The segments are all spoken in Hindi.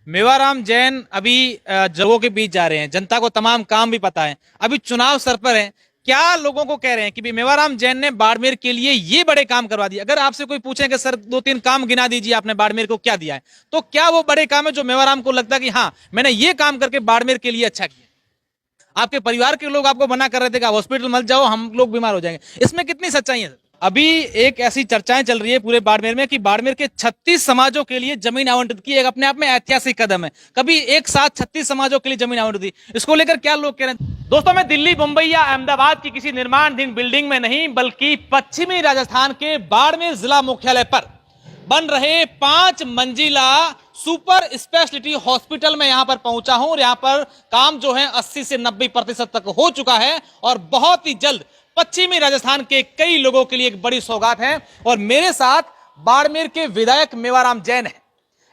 मेवाराम जैन अभी लोगों के बीच जा रहे हैं, जनता को तमाम काम भी पता है, अभी चुनाव सर पर है। क्या लोगों को कह रहे हैं कि भाई मेवाराम जैन ने बाड़मेर के लिए ये बड़े काम करवा दिए। अगर आपसे कोई पूछे कि सर दो तीन काम गिना दीजिए आपने बाड़मेर को क्या दिया है, तो क्या वो बड़े काम है जो मेवाराम को लगता है कि हाँ मैंने ये काम करके बाड़मेर के लिए अच्छा किया। आपके परिवार के लोग आपको मना कर रहे थे कि आप हॉस्पिटल मत जाओ, हम लोग बीमार हो जाएंगे, इसमें कितनी सच्चाई है। अभी एक ऐसी चर्चाएं चल रही है पूरे बाड़मेर में कि बाड़मेर के 36 समाजों के लिए जमीन आवंटित की, एक अपने आप में ऐतिहासिक कदम है। कभी एक साथ 36 समाजों के लिए जमीन आवंटित की, इसको लेकर क्या लोग कह रहे हैं। दोस्तों, मैं दिल्ली, मुंबई या अहमदाबाद की किसी निर्माणधीन बिल्डिंग में नहीं, बल्कि पश्चिमी राजस्थान के बाड़मेर जिला मुख्यालय पर बन रहे 5 मंजिला सुपर स्पेशलिटी हॉस्पिटल में यहां पर पहुंचा हूं और यहां पर काम जो है 80 से 90% तक हो चुका है और बहुत ही जल्द पश्चिमी राजस्थान के कई लोगों के लिए एक बड़ी सौगात है। और मेरे साथ बाड़मेर के विधायक मेवाराम जैन है।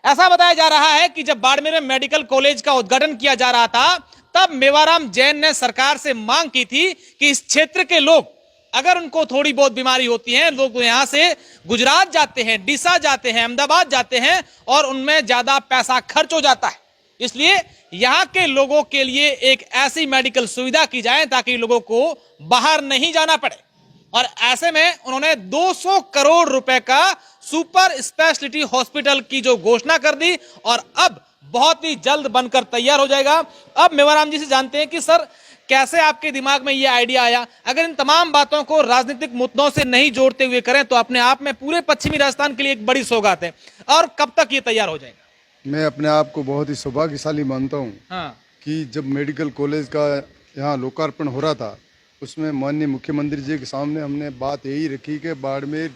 ऐसा बताया जा रहा है कि जब बाड़मेर में मेडिकल कॉलेज का उद्घाटन किया जा रहा था, तब मेवाराम जैन ने सरकार से मांग की थी कि इस क्षेत्र के लोग अगर उनको थोड़ी बहुत बीमारी होती है, लोग यहां से गुजरात जाते हैं, डीसा जाते हैं, अहमदाबाद जाते हैं और उनमें ज्यादा पैसा खर्च हो जाता है। इसलिए यहां के लोगों के लिए एक ऐसी मेडिकल सुविधा की जाए ताकि लोगों को बाहर नहीं जाना पड़े। और ऐसे में उन्होंने 200 करोड़ रुपए का सुपर स्पेशलिटी हॉस्पिटल की जो घोषणा कर दी और अब बहुत ही जल्द बनकर तैयार हो जाएगा। अब मेवाराम जी से जानते हैं कि सर कैसे आपके दिमाग में यह आइडिया आया। अगर इन तमाम बातों को राजनीतिक मुद्दों से नहीं जोड़ते हुए करें तो अपने आप में पूरे पश्चिमी राजस्थान के लिए एक बड़ी सौगात है। और कब तक ये तैयार हो जाएगा? मैं अपने आप को बहुत ही सौभाग्यशाली मानता हूँ हाँ। कि जब मेडिकल कॉलेज का यहाँ लोकार्पण हो रहा था, उसमें माननीय मुख्यमंत्री जी के सामने हमने बात यही रखी कि बाड़मेर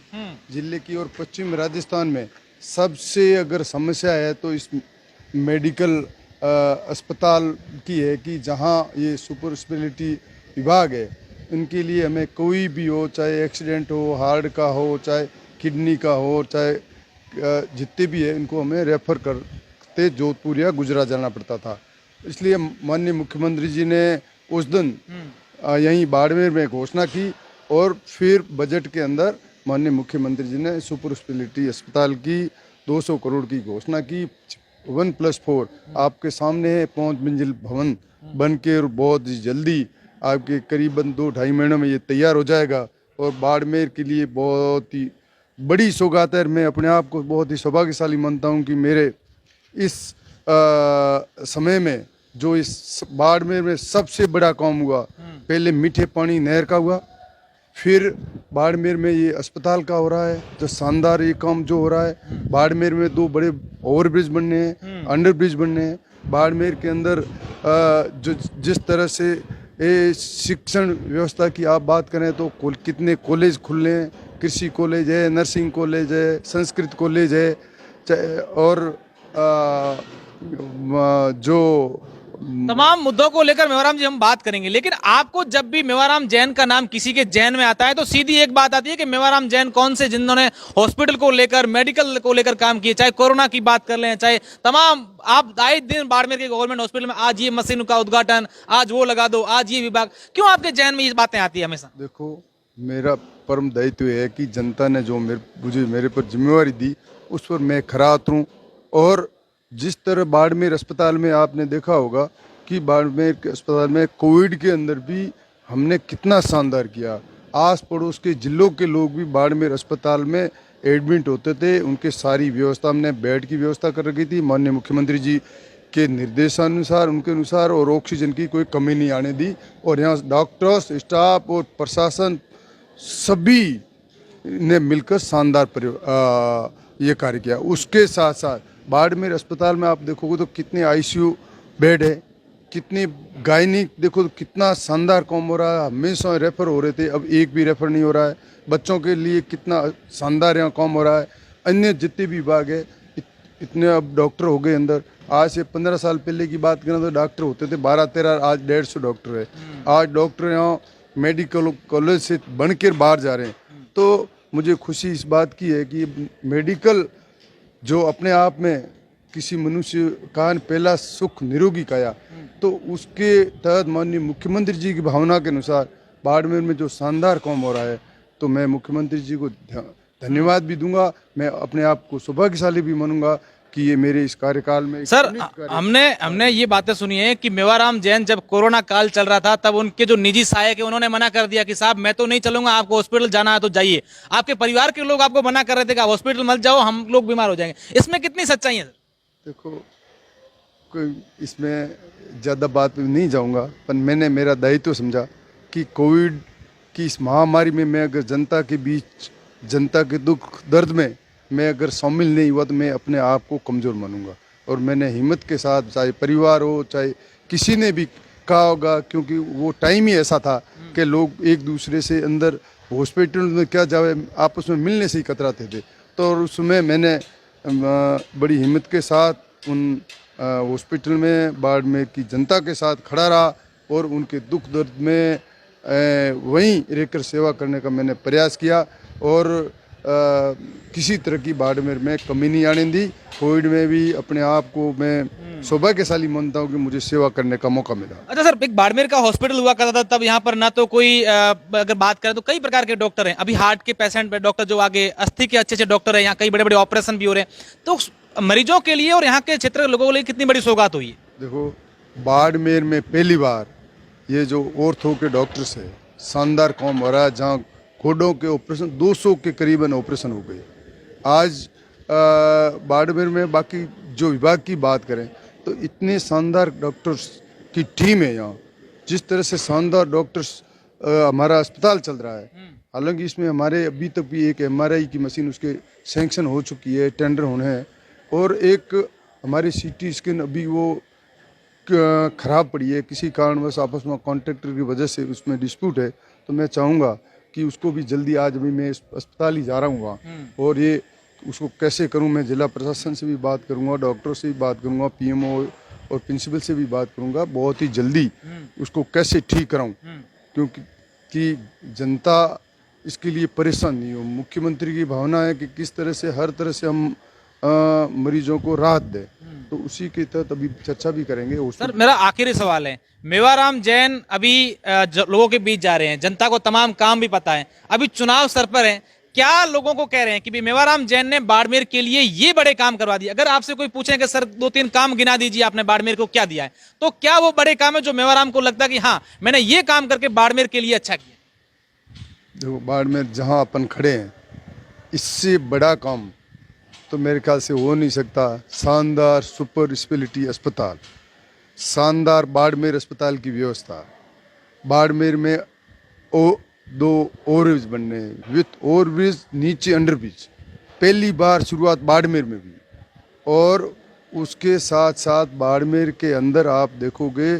जिले की और पश्चिम राजस्थान में सबसे अगर समस्या है तो इस मेडिकल अस्पताल की है कि जहाँ ये सुपर स्पेशलिटी विभाग है, इनके लिए हमें कोई भी हो, चाहे एक्सीडेंट हो, हार्ट का हो, चाहे किडनी का हो, चाहे जितने भी है, इनको हमें रेफर करते जोधपुर या गुजरात जाना पड़ता था। इसलिए माननीय मुख्यमंत्री जी ने उस दिन यहीं बाड़मेर में घोषणा की और फिर बजट के अंदर माननीय मुख्यमंत्री जी ने सुपर स्पेशलिटी अस्पताल की 200 करोड़ की घोषणा की। 1+4 आपके सामने है, 5 मंजिल भवन बन के और बहुत ही जल्दी आपके करीबन 2-2.5 महीनों में ये तैयार हो जाएगा और बाड़मेर के लिए बहुत ही बड़ी सौगात है। मैं अपने आप को बहुत ही सौभाग्यशाली मानता हूँ कि मेरे इस समय में जो इस बाड़मेर में सबसे बड़ा काम हुआ, पहले मीठे पानी नहर का हुआ, फिर बाड़मेर में ये अस्पताल का हो रहा है, जो शानदार ये काम जो हो रहा है। बाड़मेर में 2 बड़े ओवरब्रिज बनने हैं, अंडर ब्रिज बनने हैं। बाड़मेर के अंदर जो जिस तरह से ये शिक्षण व्यवस्था की आप बात करें तो कितने कॉलेज खुले हैं, कृषि कॉलेज है, नर्सिंग कॉलेज है, संस्कृत कॉलेज है, और जो तमाम मुद्दों को लेकर मेवाराम जी हम बात करेंगे, लेकिन आपको जब भी मेवाराम जैन का नाम किसी के जैन में आता है तो सीधी एक बात आती है कि मेवाराम जैन कौन से, जिन्होंने हॉस्पिटल को लेकर, मेडिकल को लेकर काम किए, चाहे कोरोना की बात कर लें, चाहे तमाम, आप आए दिन बाड़मेर के गवर्नमेंट हॉस्पिटल में आज ये मशीन का उद्घाटन, आज वो लगा दो, आज ये विभाग, क्यों आपके जैन में ये बातें आती है हमेशा? देखो, मेरा परम दायित्व है कि जनता ने जो मुझे मेरे पर जिम्मेवारी दी उस पर मैं खरा उतरूं। और जिस तरह बाड़मेर अस्पताल में आपने देखा होगा कि बाड़मेर के अस्पताल में कोविड के अंदर भी हमने कितना शानदार किया। आस पड़ोस के जिलों के लोग भी बाड़मेर अस्पताल में एडमिट होते थे, उनके सारी व्यवस्था, हमने बेड की व्यवस्था कर रखी थी माननीय मुख्यमंत्री जी के निर्देशानुसार, उनके अनुसार, और ऑक्सीजन की कोई कमी नहीं आने दी। और यहाँ डॉक्टर्स, स्टाफ और प्रशासन सभी ने मिलकर शानदार ये कार्य किया। उसके साथ साथ बाड़मेर अस्पताल में आप देखोगे तो कितने आईसीयू बेड है, कितनी गायनिक, देखो तो कितना शानदार काम हो रहा है। हमेशा रेफर हो रहे थे, अब एक भी रेफर नहीं हो रहा है। बच्चों के लिए कितना शानदार यहाँ काम हो रहा है। अन्य जितने भी विभाग है, इतने अब डॉक्टर हो गए अंदर। आज से 15 साल पहले की बात करें तो डॉक्टर होते थे 12-13, आज 150 डॉक्टर है। आज डॉक्टर यहाँ मेडिकल कॉलेज से बनकर बाहर जा रहे हैं। तो मुझे खुशी इस बात की है कि मेडिकल जो अपने आप में किसी मनुष्य का पहला सुख निरोगी काया, तो उसके तहत माननीय मुख्यमंत्री जी की भावना के अनुसार बाड़मेर में जो शानदार काम हो रहा है, तो मैं मुख्यमंत्री जी को धन्यवाद भी दूंगा। मैं अपने आप को सौभाग्यशाली भी मानूंगा कि ये मेरे इस कार्यकाल में एक सर पुनीत कार्य- हमने ये बातें सुनी है कि मेवाराम जैन जब कोरोना काल चल रहा था तब उनके जो निजी सहायक है उन्होंने मना कर दिया कि साहब मैं तो नहीं चलूंगा, आपको हॉस्पिटल जाना है तो जाइए। आपके परिवार के लोग आपको मना कर रहे थे कि आप हॉस्पिटल मत जाओ, हम लोग बीमार हो जाएंगे। इसमें कितनी सच्चाई है सर? देखो, कोई इसमें ज़्यादा बात में नहीं जाऊंगा, पर मैंने मेरा दायित्व समझा कि कोविड की इस महामारी में मैं अगर जनता के बीच, जनता के दुख दर्द में मैं अगर शामिल नहीं हुआ तो मैं अपने आप को कमज़ोर मानूंगा। और मैंने हिम्मत के साथ, चाहे परिवार हो चाहे किसी ने भी कहा होगा, क्योंकि वो टाइम ही ऐसा था कि लोग एक दूसरे से अंदर हॉस्पिटल में क्या जाए, आपस में मिलने से ही कतराते थे। तो और उसमें मैंने बड़ी हिम्मत के साथ उन हॉस्पिटल में बाड़मेर की जनता के साथ खड़ा रहा और उनके दुख दर्द में वहीं रहकर सेवा करने का मैंने प्रयास किया। और किसी तरह की बाड़मेर में कमी नहीं आने दी। कोविड में भी अपने आप को मैं सौभाग्यशाली मानता हूँ कि मुझे सेवा करने का मौका मिला। अच्छा सर, एक बाड़मेर का हॉस्पिटल हुआ करता था तब यहाँ पर ना तो कोई अगर बात करें तो कई प्रकार के डॉक्टर हैं। अभी हार्ट के पेशेंट पे डॉक्टर जो आगे, अस्थि के अच्छे अच्छे डॉक्टर हैं, यहाँ कई बड़े बड़े ऑपरेशन भी हो रहे हैं। तो मरीजों के लिए और यहाँ के क्षेत्र के लोगों के लिए कितनी बड़ी सौगात हुई है। देखो, बाड़मेर में पहली बार ये जो ऑर्थो के डॉक्टर्स है, शानदार काम हो रहा है, जहाँ घोड़ों के ऑपरेशन 200 के करीबन ऑपरेशन हो गए आज बाड़मेर में। बाकी जो विभाग की बात करें तो इतने शानदार डॉक्टर्स की टीम है यहाँ, जिस तरह से शानदार डॉक्टर्स हमारा अस्पताल चल रहा है। हालांकि इसमें हमारे अभी तक भी एक MRI की मशीन उसके सैंक्शन हो चुकी है, टेंडर होने हैं, और एक हमारी CT स्कैन अभी वो ख़राब पड़ी है, किसी कारणवश आपस में कॉन्ट्रैक्टर की वजह से उसमें डिस्प्यूट है। तो मैं चाहूँगा कि उसको भी जल्दी, आज अभी मैं अस्पताल ही जा रहा हूँ वहाँ, और ये उसको कैसे करूँ, मैं जिला प्रशासन से भी बात करूँगा, डॉक्टरों से भी बात करूँगा, PMO और प्रिंसिपल से भी बात करूँगा, बहुत ही जल्दी उसको कैसे ठीक कराऊँ, क्योंकि जनता इसके लिए परेशान नहीं हो। मुख्यमंत्री की भावना है कि किस तरह से हर तरह से हम मरीजों को राहत दें, तो उसी के तहत अभी चर्चा भी करेंगे। सर मेरा आखिरी सवाल है, मेवाराम जैन अभी लोगों के बीच जा रहे हैं, जनता को तमाम काम भी पता है, अभी चुनाव सर पर है, क्या लोगों को कह रहे हैं कि मेवाराम जैन ने बाड़मेर के लिए ये बड़े काम करवा दिए? अगर आपसे कोई पूछे कि सर 2-3 काम गिना दीजिए आपने बाड़मेर को क्या दिया है, तो क्या वो बड़े काम है जो मेवाराम को लगता है कि हाँ मैंने ये काम करके बाड़मेर के लिए अच्छा किया? देखो, बाड़मेर जहाँ अपन खड़े हैं, इससे बड़ा काम तो मेरे ख्याल से हो नहीं सकता। शानदार सुपर स्पेशलिटी अस्पताल, शानदार बाड़मेर अस्पताल की व्यवस्था, बाड़मेर में 2 ओवरब्रिज बनने, विथ ओवरब्रिज नीचे अंडरब्रिज, पहली बार शुरुआत बाड़मेर में भी। और उसके साथ साथ बाड़मेर के अंदर आप देखोगे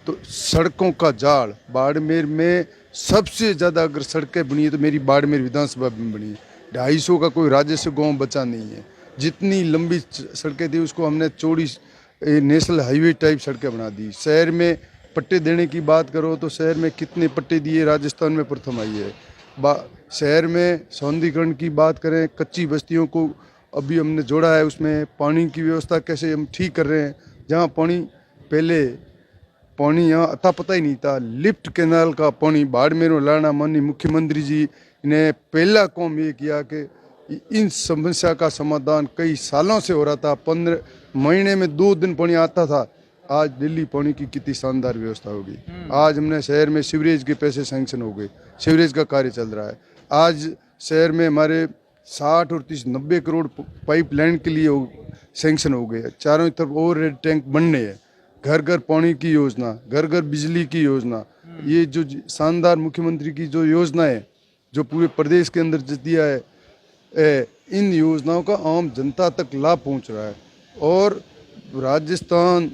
तो सड़कों का जाड़, बाड़मेर में सबसे ज़्यादा अगर सड़कें बनी है तो मेरी बाड़मेर विधानसभा में बनी है। 250 का कोई राजस्व गांव बचा नहीं है। जितनी लंबी सड़कें थी उसको हमने चौड़ी नेशनल हाईवे टाइप सड़कें बना दी। शहर में पट्टे देने की बात करो तो शहर में कितने पट्टे दिए, राजस्थान में प्रथम आई है। शहर में सौंदर्यीकरण की बात करें, कच्ची बस्तियों को अभी हमने जोड़ा है, उसमें पानी की व्यवस्था कैसे हम ठीक कर रहे हैं। जहाँ पानी पहले पानी यहाँ अता पता ही नहीं था, लिफ्ट कैनाल का पानी बाड़मेर में लाना माननीय मुख्यमंत्री जी ने पहला काम ये किया कि इन समस्या का समाधान कई सालों से हो रहा था। 15 महीने में 2 दिन पानी आता था, आज दिल्ली पानी की कितनी शानदार व्यवस्था होगी। आज हमने शहर में सीवरेज के पैसे सैंक्शन हो गए, सीवरेज का कार्य चल रहा है। आज शहर में हमारे 60 और 30 90 करोड़ पाइप लाइन के लिए सैंक्शन हो गए। चारों तरफ ओवरहेड टैंक बनने हैं, घर घर पानी की योजना, घर घर बिजली की योजना। ये जो शानदार मुख्यमंत्री की जो योजना है, जो पूरे प्रदेश के अंदर दिया है, इन योजनाओं का आम जनता तक लाभ पहुंच रहा है। और राजस्थान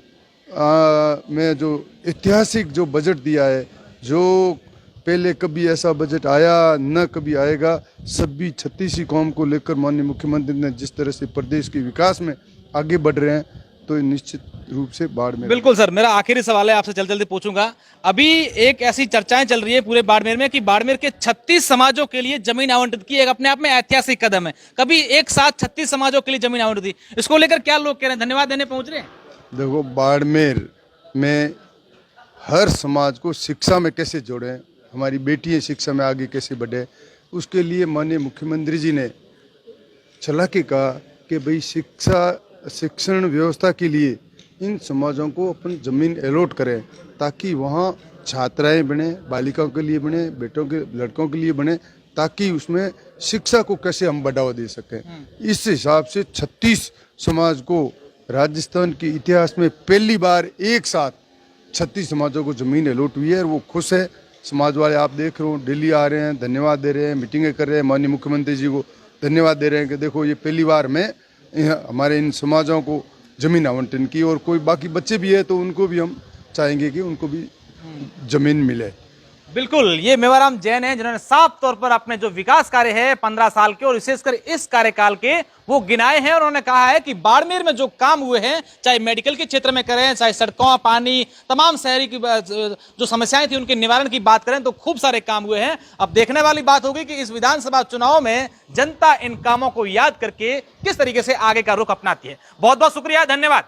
में जो ऐतिहासिक जो बजट दिया है, जो पहले कभी ऐसा बजट आया न कभी आएगा, सभी 36 कौम को लेकर माननीय मुख्यमंत्री ने जिस तरह से प्रदेश के विकास में आगे बढ़ रहे हैं, तो निश्चित रूप से बाड़मेर। बिल्कुल सर, मेरा आखिरी सवाल है, आपसे जल्दी जल्दी पूछूंगा। अभी एक ऐसी चर्चाएं चल रही है पूरे बाड़मेर में कि बाड़मेर के 36 समाजों के लिए जमीन आवंटित की, एक अपने आप में ऐतिहासिक कदम है। कभी एक साथ 36 समाजों के लिए जमीन आवंटित की, इसको लेकर क्या लोग कह रहे हैं, धन्यवाद देने पहुंच रहे हैं? देखो, बाड़मेर में हर समाज को शिक्षा में कैसे जोड़ें, हमारी बेटियां शिक्षा में आगे कैसे बढ़े, उसके लिए माननीय मुख्यमंत्री जी ने चला के कहा कि भाई शिक्षा शिक्षण व्यवस्था के लिए इन समाजों को अपन जमीन अलॉट करें, ताकि वहाँ छात्राएं बने, बालिकाओं के लिए बने, बेटों के लड़कों के लिए बने, ताकि उसमें शिक्षा को कैसे हम बढ़ावा दे सकें। इस हिसाब से 36 समाज को राजस्थान के इतिहास में पहली बार एक साथ 36 समाजों को जमीन अलॉट हुई है और वो खुश है। समाज वाले आप देख रहे हो दिल्ली आ रहे हैं, धन्यवाद दे रहे हैं, मीटिंगें कर रहे हैं, माननीय मुख्यमंत्री जी को धन्यवाद दे रहे हैं कि देखो ये पहली बार में हमारे इन समाजों को जमीन आवंटन की, और कोई बाकी बच्चे भी है तो उनको भी हम चाहेंगे कि उनको भी जमीन मिले। बिल्कुल, ये मेवाराम जैन हैं जिन्होंने साफ तौर पर अपने जो विकास कार्य है 15 साल के और विशेषकर इस कार्यकाल के वो गिनाए हैं। और उन्होंने कहा है कि बाड़मेर में जो काम हुए हैं, चाहे मेडिकल के क्षेत्र में करें, चाहे सड़कों, पानी, तमाम शहरी की जो समस्याएं थी उनके निवारण की बात करें तो खूब सारे काम हुए हैं। अब देखने वाली बात होगी कि इस विधानसभा चुनाव में जनता इन कामों को याद करके किस तरीके से आगे का रुख अपनाती है। बहुत बहुत शुक्रिया, धन्यवाद।